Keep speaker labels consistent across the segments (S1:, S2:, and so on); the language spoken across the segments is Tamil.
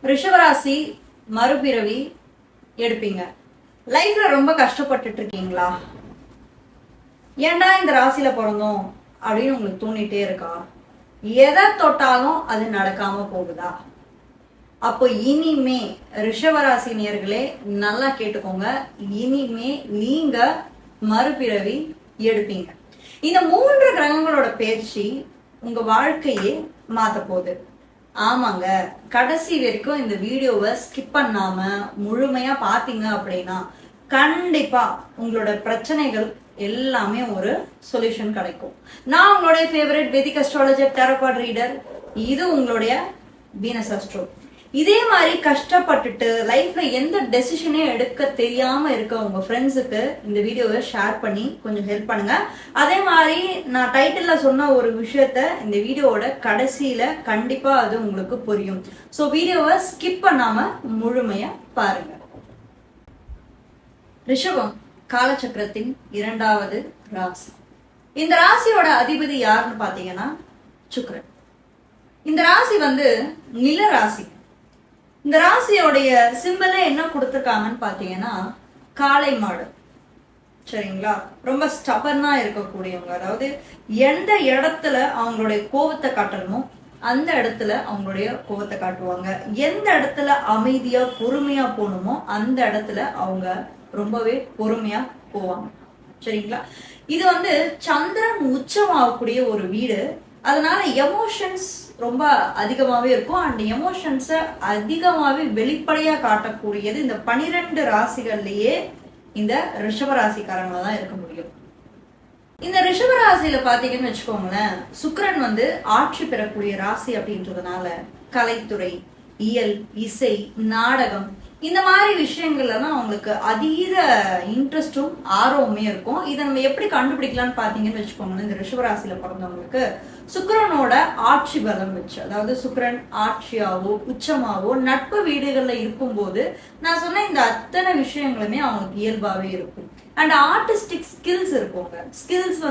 S1: ரிஷபராசி மறுபிறவி எடுப்பீங்க. லைஃப்ல ரொம்ப கஷ்டப்பட்டுட்டு இருக்கீங்களா? ஏன்டா இந்த ராசியில பிறந்தோம் அப்படின்னு உங்களுக்கு தோணிட்டே இருக்கா? எதை தொட்டாலும் அது நடக்காம போகுதா? அப்போ இனிமே ரிஷபராசி நேயர்களே நல்லா கேட்டுக்கோங்க. இனிமே நீங்க மறுபிறவி எடுப்பீங்க. இந்த 3 கிரகங்களோட பயிற்சி உங்க வாழ்க்கையே மாத்த போகுது. ஆமாங்க, கடைசி வரைக்கும் இந்த வீடியோவை ஸ்கிப் பண்ணாம முழுமையா பாத்தீங்க அப்படின்னா கண்டிப்பா உங்களோட பிரச்சனைகள் எல்லாமே ஒரு சொல்யூஷன் கிடைக்கும். நான் உங்களுடைய ஃபேவரட் வேதிக் அஸ்ட்ராலஜர் டாரோ கார்ட் ரீடர். இது உங்களுடைய வீனஸ் அஸ்ட்ரோ. இதே மாதிரி கஷ்டப்பட்டுட்டு லைஃப்ல எந்த டெசிஷனே எடுக்க தெரியாம இருக்க உங்க ஃப்ரெண்ட்ஸுக்கு இந்த வீடியோவை ஷேர் பண்ணி கொஞ்சம் ஹெல்ப் பண்ணுங்க. அதே மாதிரி நான் டைட்டில்ல சொன்ன ஒரு விஷயத்த இந்த வீடியோவோட கடைசியில கண்டிப்பா அது உங்களுக்கு புரியும். ஸோ வீடியோவை ஸ்கிப் பண்ணாம முழுமையா பாருங்க. ரிஷபம் காலச்சக்கரத்தின் 2வது ராசி. இந்த ராசியோட அதிபதி யாருன்னு பாத்தீங்கன்னா சுக்கிரன். இந்த ராசி நில ராசி. இந்த ராசியோடைய சிம்பிளே என்ன கொடுத்துருக்காங்கன்னு பாத்தீங்கன்னா காளை மாடு. சரிங்களா? ரொம்ப ஸ்டபர்னா இருக்கக்கூடியவங்க. அதாவது எந்த இடத்துல அவங்களுடைய கோபத்தை காட்டணுமோ அந்த இடத்துல அவங்களுடைய கோபத்தை காட்டுவாங்க. எந்த இடத்துல அமைதியா பொறுமையா போகணுமோ அந்த இடத்துல அவங்க ரொம்பவே பொறுமையா போவாங்க. சரிங்களா? இது சந்திரன் உச்சமாகக்கூடிய ஒரு வீடு. அதனால எமோஷன்ஸ் ரொம்ப அதிகமாவே இருக்கும். அண்ட் எமோஷன்ஸை அதிகமாவே வெளிப்படையா காட்டக்கூடியது இந்த 12 ராசிகள்லயே இந்த ரிஷப ராசிக்காரங்கள தான் இருக்க முடியும். இந்த ரிஷப ராசியில பாத்தீங்கன்னு வச்சுக்கோங்களேன், சுக்கிரன் ஆட்சி பெறக்கூடிய ராசி அப்படின்றதுனால கலைத்துறை, இயல், இசை, நாடகம் இந்த மாதிரி விஷயங்கள்ல தான் அவங்களுக்கு அதீத இன்ட்ரெஸ்டும் ஆர்வமே இருக்கும். இதை நம்ம எப்படி கண்டுபிடிக்கலாம்னு பாத்தீங்கன்னு வச்சுக்கோங்களேன், இந்த ரிஷபராசியில பிறந்தவங்களுக்கு சுக்கிரனோட ஆட்சி பலம் வச்சு, அதாவது சுக்கிரன் ஆட்சியாவோ உச்சமாவோ நட்பு வீடுகள்ல இருக்கும்போது நான் சொன்ன இந்த அத்தனை விஷயங்களுமே அவங்களுக்கு இயல்பாவே இருக்கும். அண்ட் ஆர்டிஸ்டிக் ஸ்கில்ஸ் இருக்குங்க. ஸ்கில்ஸ்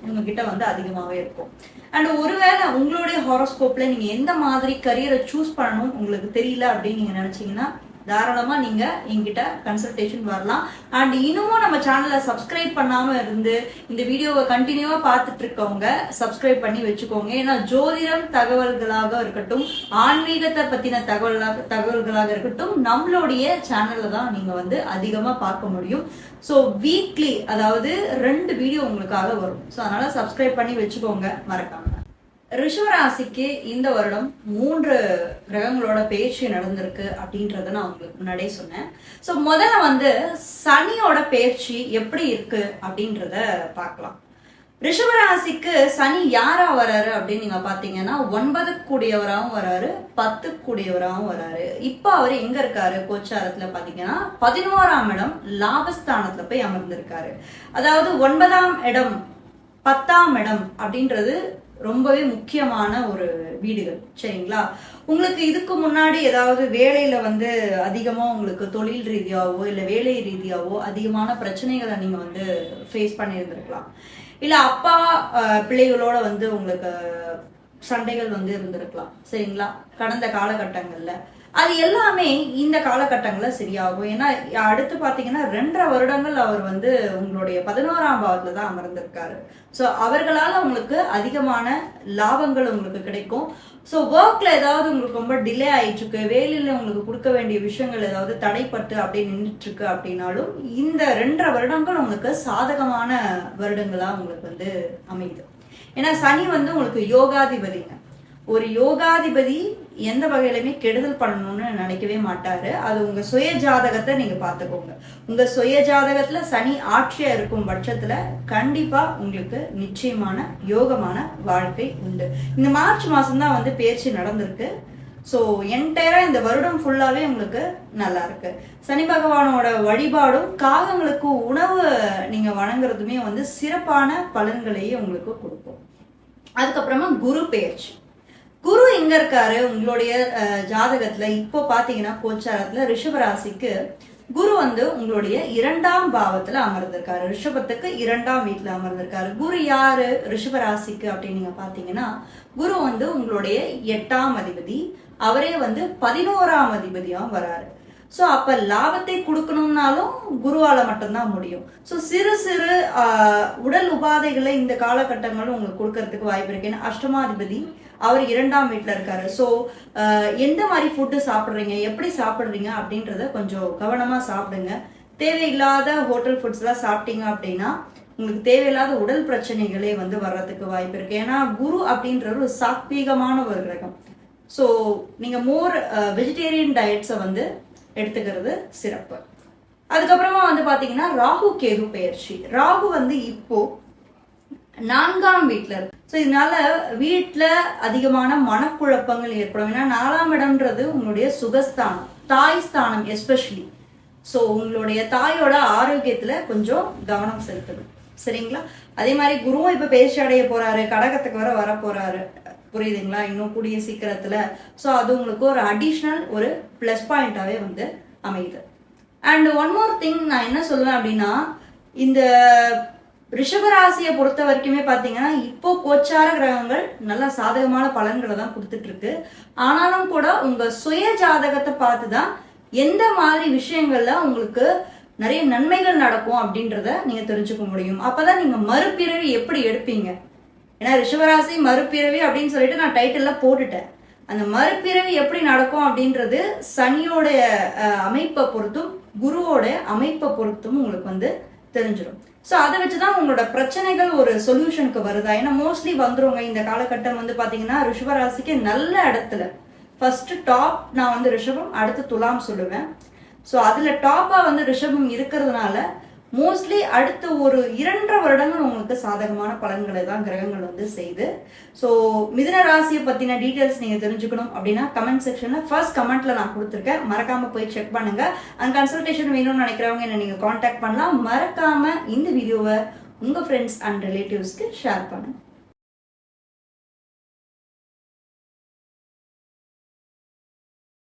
S1: இவங்க கிட்ட அதிகமாவே இருக்கும். அண்ட் ஒருவேளை உங்களுடைய ஹாரோஸ்கோப்ல நீங்க எந்த மாதிரி கரியரை சூஸ் பண்ணணும் உங்களுக்கு தெரியல அப்படின்னு நீங்க நினைச்சீங்கன்னா தாராளமா நீங்க என்கிட்ட கன்சல்டேஷன் வரலாம். அண்ட் இன்னமும் நம்ம சேனலை சப்ஸ்கிரைப் பண்ணாம இருந்து இந்த வீடியோவை கண்டினியூவா பார்த்துட்டு இருக்கவங்க சப்ஸ்கிரைப் பண்ணி வச்சுக்கோங்க. ஏன்னா ஜோதிடம் தகவல்களாக இருக்கட்டும், ஆன்மீகத்தை பத்தின தகவல்களாக இருக்கட்டும், நம்மளுடைய சேனல்ல தான் நீங்க அதிகமா பார்க்க முடியும். ஸோ வீக்லி, அதாவது 2 வீடியோ உங்களுக்காக வரும். ஸோ அதனால சப்ஸ்கிரைப் பண்ணி வச்சுக்கோங்க மறக்காம. ரிஷபராசிக்கு இந்த வருடம் 3 கிரகங்களோட பயிற்சி நடந்திருக்கு அப்படின்றத நான் உங்களுக்கு முன்னாடியே சொன்னேன். ஸோ முதல்ல சனியோட பயிற்சி எப்படி இருக்கு அப்படின்றத பார்க்கலாம். ரிஷபராசிக்கு சனி யாரா வராரு அப்படின்னு நீங்க பாத்தீங்கன்னா 9 கூடியவராகவும் வராரு, 10 கூடியவராகவும் வராரு. இப்ப அவர் எங்க இருக்காரு கோச்சாரத்துல பாத்தீங்கன்னா 11ஆம் இடம் லாபஸ்தானத்துல போய் அமர்ந்திருக்காரு. அதாவது 9ஆம் இடம் 10ஆம் இடம் அப்படின்றது ரொம்பவே முக்கியமான ஒரு வீடுகள். சரிங்களா? உங்களுக்கு இதுக்கு முன்னாடி ஏதாவது வேலையில அதிகமா உங்களுக்கு தொழில் ரீதியாவோ இல்ல வேலை ரீதியாவோ அதிகமான பிரச்சனைகளை நீங்க ஃபேஸ் பண்ணியிருந்திருக்கலாம். இல்ல அப்பா பிள்ளைகளோட உங்களுக்கு சண்டைகள் இருந்திருக்கலாம். சரிங்களா? கடந்த காலகட்டங்கள்ல அது எல்லாமே இந்த காலகட்டங்கள்ல சரியாகும். ஏன்னா அடுத்து பாத்தீங்கன்னா 2.5 வருடங்கள் அவர் உங்களுடைய 11ஆம் பாவத்துல தான் அமர்ந்திருக்காரு. ஸோ அவர்களால உங்களுக்கு அதிகமான லாபங்கள் உங்களுக்கு கிடைக்கும். ஸோ ஒர்க்ல ஏதாவது உங்களுக்கு ரொம்ப டிலே ஆயிட்டு இருக்கு, வேலையில உங்களுக்கு கொடுக்க வேண்டிய விஷயங்கள் ஏதாவது தடைப்பட்டு அப்படியே நின்றுட்டு இருக்கு அப்படின்னாலும் இந்த 2.5 வருடங்கள் உங்களுக்கு சாதகமான வருடங்களா உங்களுக்கு அமையுது. ஏன்னா சனி உங்களுக்கு யோகாதிபதிங்க. ஒரு யோகாதிபதி எந்த வகையிலுமே கெடுதல் பண்ணணும்னு நினைக்கவே மாட்டாரு. அது உங்க சுய ஜாதகத்தை நீங்க பாத்துக்கோங்க. உங்க சுய ஜாதகத்துல சனி ஆட்சியா இருக்கும் பட்சத்துல கண்டிப்பா உங்களுக்கு நிச்சயமான யோகமான வாழ்க்கை உண்டு. இந்த மார்ச் மாசம் தான் பயிற்சி நடந்திருக்கு. ஸோ என்டையரா இந்த வருடம் ஃபுல்லாவே உங்களுக்கு நல்லா இருக்கு. சனி பகவானோட வழிபாடும் காகங்களுக்கு உணவு நீங்க வணங்குறதுமே சிறப்பான பலன்களையே உங்களுக்கு கொடுக்கும். அதுக்கப்புறமா குரு பெயர்ச்சி. குரு எங்க இருக்காரு உங்களுடைய ஜாதகத்துல இப்போ பாத்தீங்கன்னா கோச்சாரத்துல ரிஷபராசிக்கு குரு வந்து உங்களுடைய 2ஆம் பாவத்துல அமர்ந்திருக்காரு, ரிஷபத்துக்கு 2ஆம் வீட்டுல அமர்ந்திருக்காரு. குரு யாரு ரிஷப ராசிக்கு அப்படின்னு நீங்க பாத்தீங்கன்னா, குரு வந்து உங்களுடைய 8ஆம் அதிபதி, அவரே வந்து 11ஆம் அதிபதியாகவும் வராரு. ஸோ அப்ப லாபத்தை கொடுக்கணும்னாலும் குருவால மட்டும்தான் முடியும். ஸோ சிறு சிறு உடல் உபாதைகளை இந்த காலகட்டங்களும் உங்களுக்கு கொடுக்கறதுக்கு வாய்ப்பு இருக்கு. ஏன்னா அஷ்டமாதிபதி அவர் 2ஆம் வீட்டுல இருக்காரு. ஸோ எந்த மாதிரி ஃபுட்டு சாப்பிட்றீங்க, எப்படி சாப்பிட்றீங்க அப்படின்றத கொஞ்சம் கவனமா சாப்பிடுங்க. தேவையில்லாத ஹோட்டல் ஃபுட்ஸ் எல்லாம் சாப்பிட்டீங்க அப்படின்னா உங்களுக்கு தேவையில்லாத உடல் பிரச்சனைகளே வந்து வர்றதுக்கு வாய்ப்பு இருக்கு. ஏன்னா குரு அப்படின்ற ஒரு சாத்வீகமான ஒரு கிரகம். ஸோ நீங்க மோர் வெஜிடேரியன் டயட்ஸை வந்து எடுத்துக்கிறது சிறப்பு. அதுக்கப்புறமா வந்து பாத்தீங்கன்னா ராகு கேது பெயர்ச்சி. ராகு வந்து இப்போ 4ஆம் வீட்டுல இருக்கு. ஸோ இதனால வீட்டுல அதிகமான மனக்குழப்பங்கள் ஏற்படும். ஏன்னா 4ஆம் இடம்ன்றது உங்களுடைய சுகஸ்தானம், தாய் ஸ்தானம் எஸ்பெஷலி. ஸோ உங்களுடைய தாயோட ஆரோக்கியத்துல கொஞ்சம் கவனம் செலுத்தணும், சரிங்களா? அதே மாதிரி குருவும் இப்ப பேச்சு அடைய போறாரு, கடகத்துக்கு வர போறாரு, புரியுதுங்களா? இன்னும் கூடிய சீக்கிரத்துல. ஸோ அது உங்களுக்கு ஒரு அடிஷ்னல் ஒரு பிளஸ் பாயிண்டாவே வந்து அமையுது. அண்ட் ஒன் மோர் திங் நான் என்ன சொல்லுவேன் அப்படின்னா, இந்த ரிஷபராசியை பொறுத்த வரைக்குமே பாத்தீங்கன்னா இப்போ கோச்சார கிரகங்கள் நல்ல சாதகமான பலன்களை தான் கொடுத்துட்டு இருக்கு. ஆனாலும் கூட உங்க சுய ஜாதகத்தை பார்த்துதான் எந்த மாதிரி விஷயங்கள்ல உங்களுக்கு நிறைய நன்மைகள் நடக்கும் அப்படின்றத நீங்க தெரிஞ்சுக்க முடியும். அப்பதான் நீங்க மறுபிறவி எப்படி எடுப்பீங்க. ஏன்னா ரிஷபராசி மறுபிறவி அப்படின்னு சொல்லிட்டு நான் டைட்டில்ல போட்டுட்டேன். அந்த மறுபிறவி எப்படி நடக்கும் அப்படின்றது சனியோட அமைப்பை பொறுத்தும் குருவோட அமைப்பை பொறுத்தும் உங்களுக்கு வந்து தெரிஞ்சிடும். ஸோ அதை வச்சுதான் உங்களோட பிரச்சனைகள் ஒரு சொல்யூஷனுக்கு வருதா. ஏன்னா மோஸ்ட்லி வந்துருங்க இந்த காலகட்டம் வந்து பாத்தீங்கன்னா ரிஷபராசிக்கு நல்ல இடத்துல ஃபர்ஸ்ட் டாப் நான் வந்து ரிஷபம், அடுத்து துலாம் சொல்லுவேன். ஸோ அதுல டாப்பா வந்து ரிஷபம் இருக்கிறதுனால மோஸ்ட்லி அடுத்த ஒரு 2.5 வருடங்கள் உங்களுக்கு சாதகமான பலன்களை தான் கிரகங்கள் வந்து செய்து. ஸோ மிதுன ராசியை பத்தின டீட்டெயில்ஸ் நீங்க தெரிஞ்சுக்கணும் அப்படின்னா கமெண்ட் செக்ஷன்ல ஃபர்ஸ்ட் கமெண்ட்ல நான் கொடுத்துருக்கேன், மறக்காம போய் செக் பண்ணுங்க. அந்த கன்சல்டேஷன் வேணும்னு நினைக்கிறவங்க என்ன நீங்க காண்டாக்ட் பண்ணலாம். மறக்காம இந்த வீடியோவை உங்க ஃப்ரெண்ட்ஸ் அண்ட் ரிலேட்டிவ்ஸ்க்கு ஷேர் பண்ணுங்க.